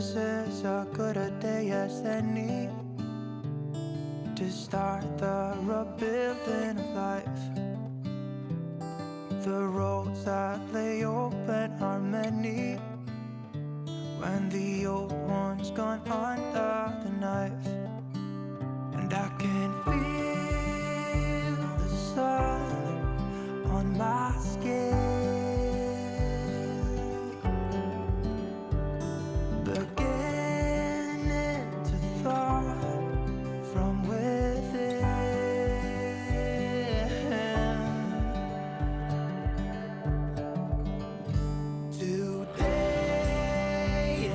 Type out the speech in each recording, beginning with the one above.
This is as good a day as any to start the rebuilding of life. The roads that lay open are many when the old one's gone under the knife. And I can feel the sun on my skin, beginning to thaw from within. Today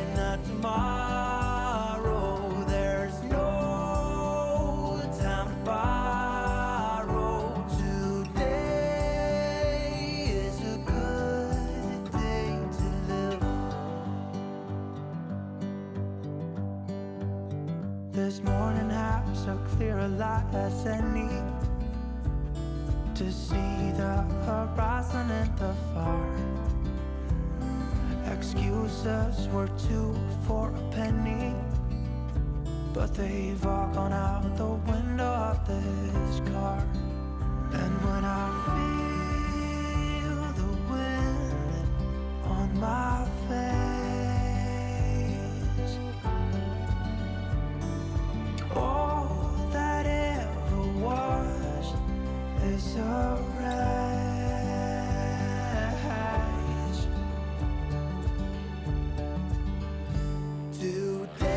and not tomorrow, there's no time to borrow. Today is a good day to live. This morning has so clear a light as any to see the horizon and the far. Excuses were two for a penny, but they've all gone out the window of this car. And when I feel the wind on my face, all that ever was is a wreck. Today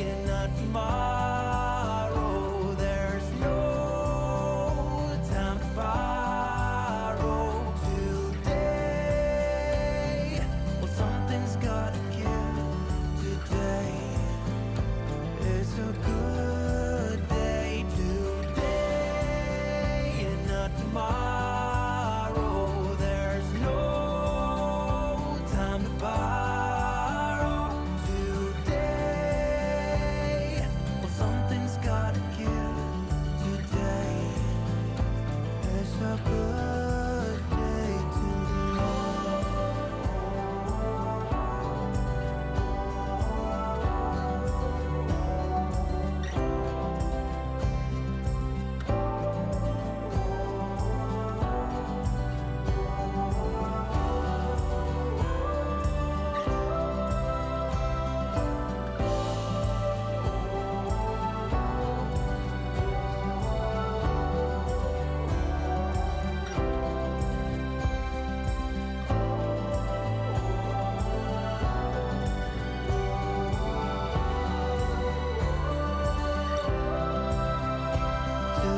and not tomorrow, there's no time to borrow. Today, well, something's gotta give. Today is a good day. Today and not tomorrow, there's no time to borrow. A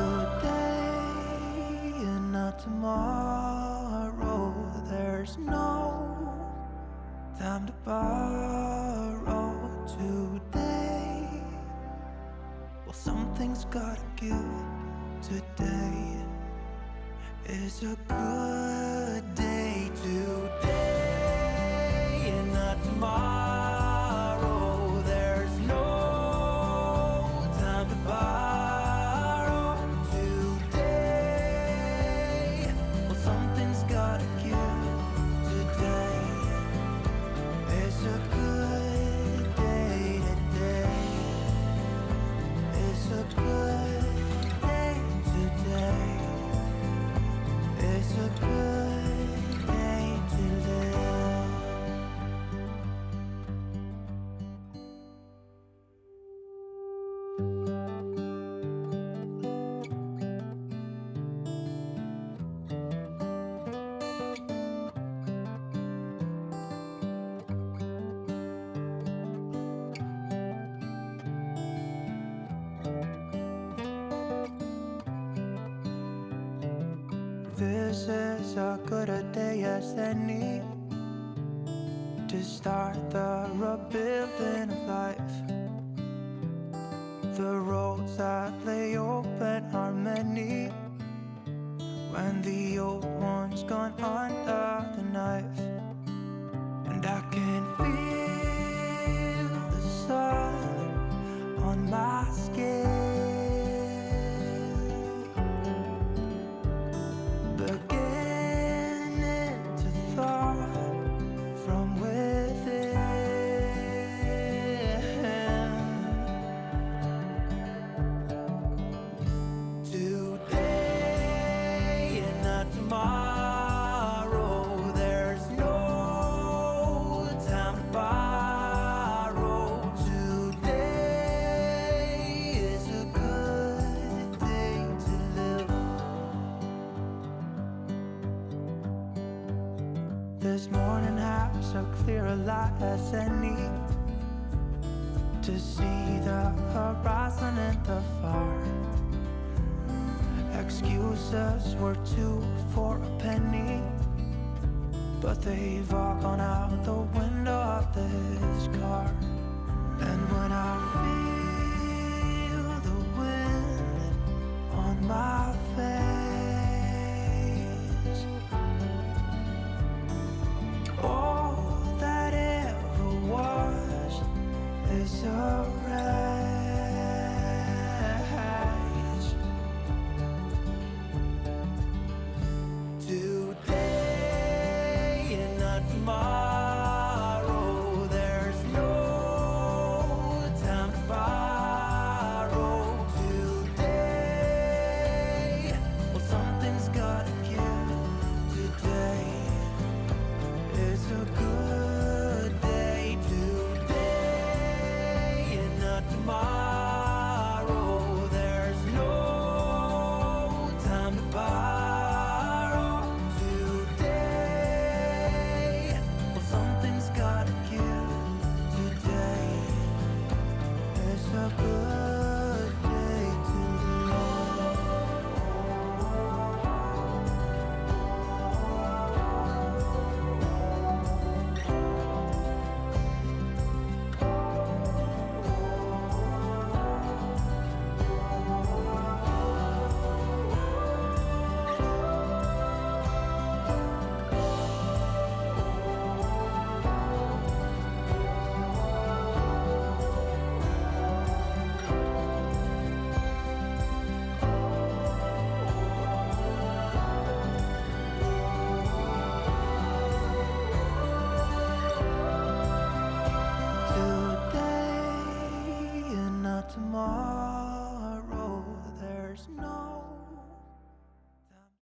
good day to tomorrow, there's no time to borrow. Today, well, something's gotta give. Today is a good day. Today and not tomorrow, there's no time to borrow. Gotta give. Today is a good day. Today is a good day. Today is a good day to live. This is as good a day as any to start the rebuilding of life. The roads that lay open are many when the old one's gone under the knife. And I can feel the sun on my skin, beginning to thaw from within. This morning has a clearer light as any, to see the horizon in the far. Excuses were two for a penny, but they've all gone out the window of this car. And when I feel